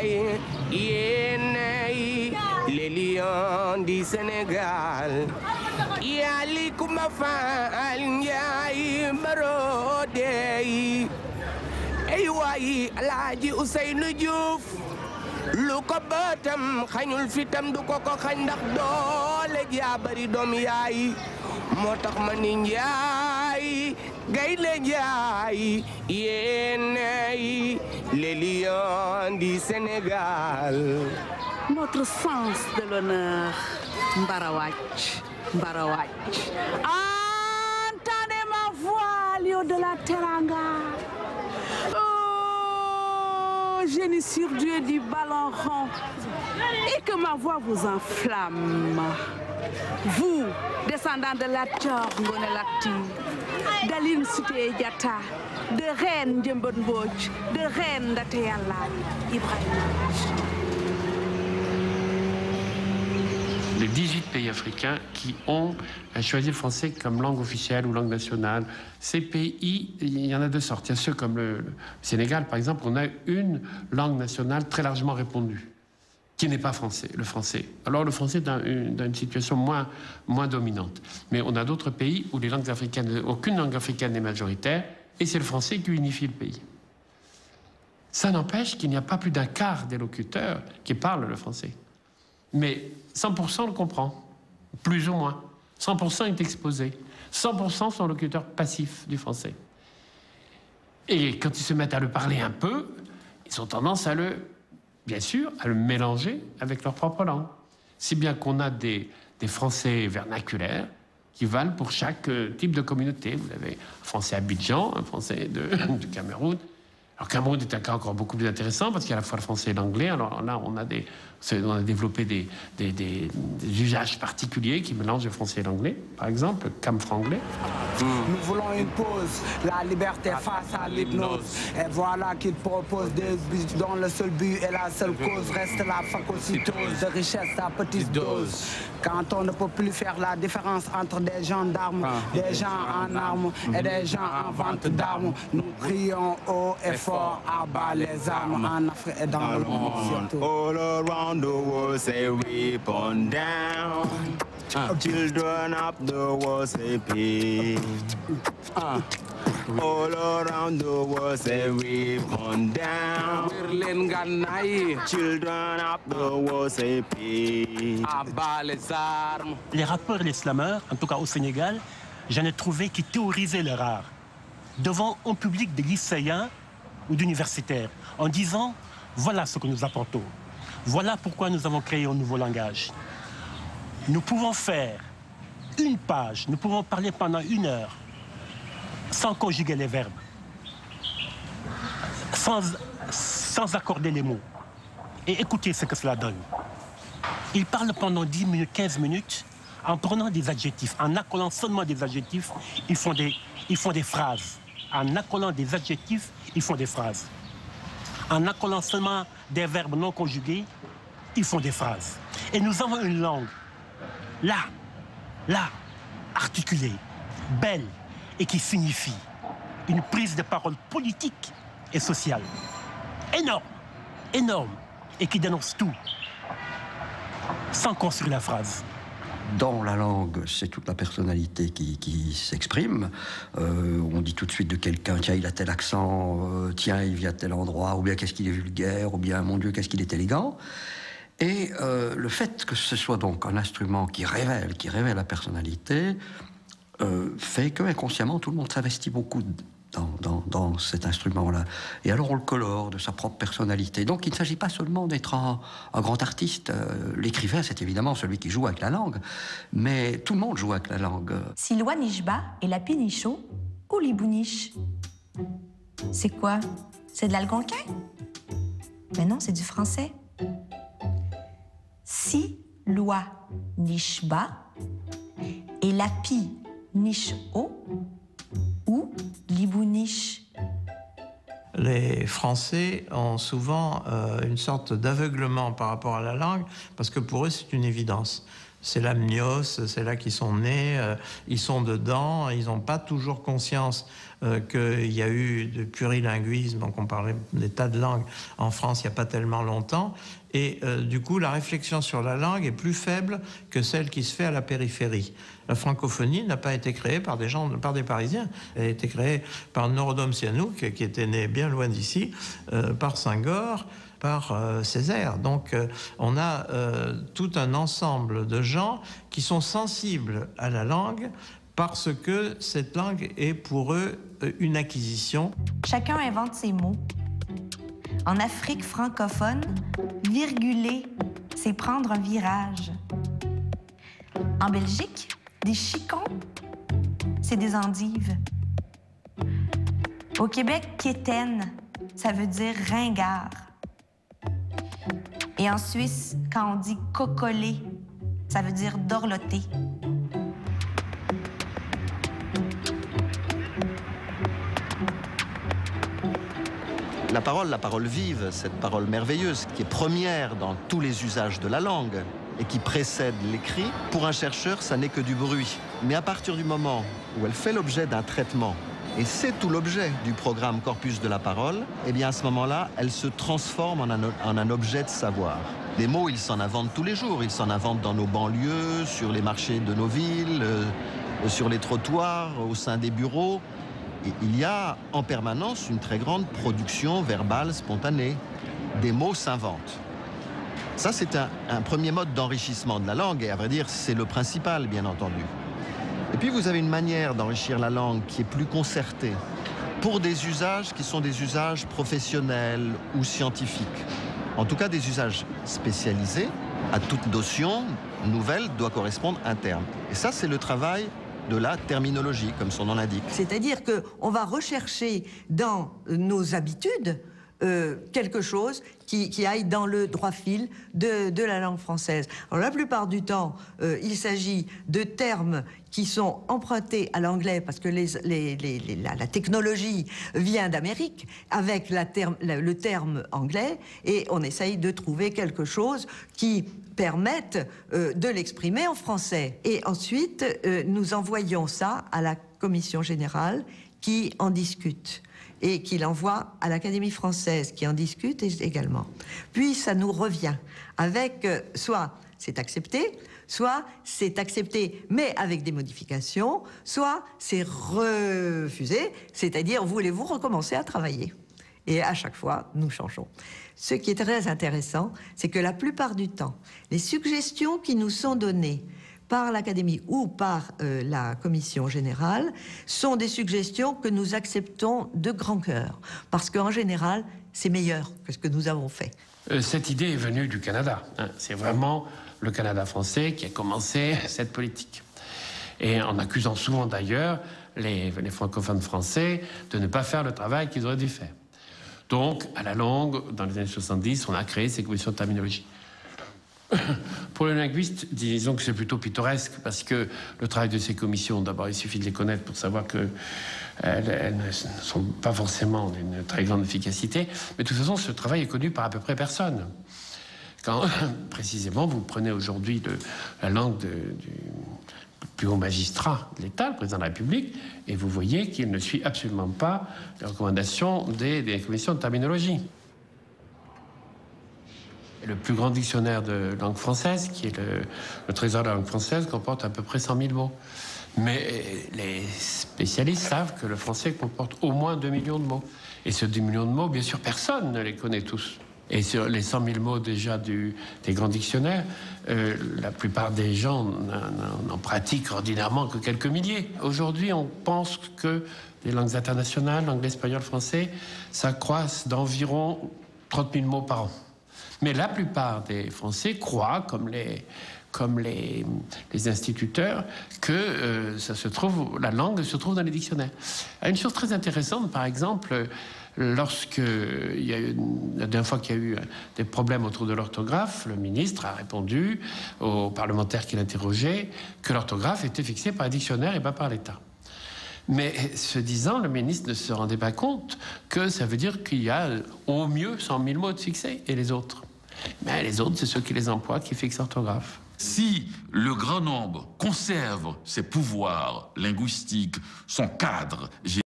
Ndiaye yéenay les lions du Sénégal yali Kumba Faal Ndiaye Marode ay waay Alaaji Ousseynou Diouf lu ko bëtam xañul fitam du ko xañ ndax doole jaa bari doom yaay moo tax ma ni Njaay Gaynde Njaay yéenay les lions du Sénégal. Notre sens de l'honneur Mbarawacc, Mbarawacc. Entendez ma voix, lion de la Teranga. Oh, génie surdoué du ballon rond. Et que ma voix vous enflamme. Vous, descendants de la Thior Ngoné Latyr, d'Aline Sitoé Diatta, de Reine Ndiémbé Mbodj, de Reine Ndaté Yalla Ibrahima. Les 18 pays africains qui ont choisi le français comme langue officielle ou langue nationale. Ces pays, il y en a de sortes. Il y a ceux comme le Sénégal, par exemple, on a une langue nationale très largement répandue, qui n'est pas français, le français. Alors le français est dans une situation moins dominante. Mais on a d'autres pays où les langues africaines, aucune langue africaine n'est majoritaire, et c'est le français qui unifie le pays. Ça n'empêche qu'il n'y a pas plus d'un quart des locuteurs qui parlent le français. Mais 100% le comprend, plus ou moins. 100% est exposé. 100% sont locuteurs passifs du français. Et quand ils se mettent à le parler un peu, ils ont tendance à bien sûr, à le mélanger avec leur propre langue. Si bien qu'on a des français vernaculaires qui valent pour chaque type de communauté. Vous avez un français Abidjan, un français du Cameroun. Alors, Cameroun est un cas encore beaucoup plus intéressant parce qu'il y a à la fois le français et l'anglais. Alors là, on a développé des usages particuliers qui mélangent le français et l'anglais. Par exemple, le camfranglais. Nous voulons une pause, la liberté face à l'hypnose. Et voilà qu'il propose des buts dont le seul but et la seule cause reste la phagocytose de richesse à petite dose. Quand on ne peut plus faire la différence entre des gendarmes, des gens en armes et des gens en vente d'armes, nous crions haut et fort à bas les armes en Afrique et dans le monde surtout. All around the world say weapon down. Children of the world say peace. All around the world say weapon down. Children of the world say peace. Les rappeurs et les slameurs, en tout cas au Sénégal, j'en ai trouvé qui théorisaient leur art devant un public de lycéens ou d'universitaires en disant voilà ce que nous apportons. Voilà pourquoi nous avons créé un nouveau langage. Nous pouvons faire une page, nous pouvons parler pendant 1 heure sans conjuguer les verbes, sans accorder les mots. Et écoutez ce que cela donne. Ils parlent pendant 10 minutes, 15 minutes, en prenant des adjectifs, en accolant seulement des adjectifs, ils font des phrases. En accolant des adjectifs, ils font des phrases. En accolant seulement des verbes non conjugués, ils font des phrases. Et nous avons une langue, là, articulée, belle, et qui signifie une prise de parole politique et sociale. Énorme, et qui dénonce tout, sans construire la phrase. Dans la langue, c'est toute la personnalité qui s'exprime. On dit tout de suite de quelqu'un, tiens, il a tel accent, tiens, il vient de tel endroit, ou bien qu'est-ce qu'il est vulgaire, ou bien, mon Dieu, qu'est-ce qu'il est élégant. Et le fait que ce soit donc un instrument qui révèle la personnalité, fait que inconsciemment tout le monde s'investit beaucoup dans cet instrument-là. Et alors on le colore de sa propre personnalité. Donc il ne s'agit pas seulement d'être un grand artiste. L'écrivain, c'est évidemment celui qui joue avec la langue, mais tout le monde joue avec la langue. Siloa Nishba et la Pinicho ou Libouniche. C'est quoi? C'est de l'algonquin? Mais non, c'est du français. Siloa Nishba et la Pinicho ou Libouniche. Les Français ont souvent une sorte d'aveuglement par rapport à la langue, parce que pour eux, c'est une évidence. C'est l'amnios, c'est là qu'ils sont nés, ils sont dedans, ils n'ont pas toujours conscience qu'il y a eu de plurilinguisme, donc on parlait des tas de langues en France il n'y a pas tellement longtemps, et du coup la réflexion sur la langue est plus faible que celle qui se fait à la périphérie. La francophonie n'a pas été créée par des Parisiens, elle a été créée par Norodom Sihanouk, qui était né bien loin d'ici, par Senghor, par Césaire. Donc on a tout un ensemble de gens qui sont sensibles à la langue parce que cette langue est pour eux une acquisition. Chacun invente ses mots. En Afrique francophone, virguler, c'est prendre un virage. En Belgique, des chicons, c'est des endives. Au Québec, quétaine, ça veut dire ringard. Et en Suisse, quand on dit cocoler, ça veut dire dorloter. La parole vive, cette parole merveilleuse qui est première dans tous les usages de la langue et qui précède l'écrit, pour un chercheur, ça n'est que du bruit. Mais à partir du moment où elle fait l'objet d'un traitement, et c'est tout l'objet du programme Corpus de la parole, eh bien à ce moment-là, elle se transforme en un objet de savoir. Des mots, ils s'en inventent tous les jours. Ils s'en inventent dans nos banlieues, sur les marchés de nos villes, sur les trottoirs, au sein des bureaux. Et il y a en permanence une très grande production verbale spontanée. Des mots s'inventent. Ça, c'est un premier mode d'enrichissement de la langue, et à vrai dire, c'est le principal, bien entendu. Et puis, vous avez une manière d'enrichir la langue qui est plus concertée, pour des usages qui sont des usages professionnels ou scientifiques. En tout cas, des usages spécialisés. À toute notion nouvelle doit correspondre un terme. Et ça, c'est le travail de la terminologie, comme son nom l'indique. C'est-à-dire qu'on va rechercher dans nos habitudes quelque chose qui aille dans le droit fil de la langue française. Alors la plupart du temps, il s'agit de termes qui sont empruntés à l'anglais parce que la technologie vient d'Amérique avec le terme anglais, et on essaye de trouver quelque chose qui permette de l'exprimer en français. Et ensuite, nous envoyons ça à la Commission générale qui en discute, et qui l'envoie à l'Académie française, qui en discute également. Puis ça nous revient avec soit c'est accepté, soit c'est accepté mais avec des modifications, soit c'est refusé, c'est-à-dire voulez-vous recommencer à travailler? Et à chaque fois, nous changeons. Ce qui est très intéressant, c'est que la plupart du temps, les suggestions qui nous sont données par l'Académie ou par la Commission générale sont des suggestions que nous acceptons de grand cœur, parce qu'en général, c'est meilleur que ce que nous avons fait. Cette idée est venue du Canada. C'est vraiment le Canada français qui a commencé cette politique. Et en accusant souvent d'ailleurs les francophones français de ne pas faire le travail qu'ils auraient dû faire. Donc, à la longue, dans les années 70, on a créé ces commissions de terminologie. Pour les linguistes, disons que c'est plutôt pittoresque, parce que le travail de ces commissions, d'abord, il suffit de les connaître pour savoir qu'elles ne sont pas forcément d'une très grande efficacité. Mais de toute façon, ce travail est connu par à peu près personne. Quand, précisément, vous prenez aujourd'hui la langue du plus haut magistrat de l'État, le président de la République, et vous voyez qu'il ne suit absolument pas les recommandations des commissions de terminologie. Le plus grand dictionnaire de langue française, qui est le Trésor de la langue française, comporte à peu près 100 000 mots. Mais les spécialistes savent que le français comporte au moins 2 millions de mots. Et ces 2 millions de mots, bien sûr, personne ne les connaît tous. Et sur les 100 000 mots déjà des grands dictionnaires, la plupart des gens n'en pratiquent ordinairement que quelques milliers. Aujourd'hui, on pense que les langues internationales, l'anglais, l'espagnol, le français, ça croisse d'environ 30 000 mots par an. Mais la plupart des Français croient, comme les instituteurs, que la langue se trouve dans les dictionnaires. Une chose très intéressante, par exemple, la dernière fois qu'il y a eu des problèmes autour de l'orthographe, le ministre a répondu aux parlementaires qui l'interrogeaient que l'orthographe était fixée par un dictionnaire et pas par l'État. Mais ce disant, le ministre ne se rendait pas compte que ça veut dire qu'il y a au mieux 100 000 mots de fixés, et les autres. Mais les autres, c'est ceux qui les emploient, qui fixent l'orthographe. Si le grand nombre conserve ses pouvoirs linguistiques, son cadre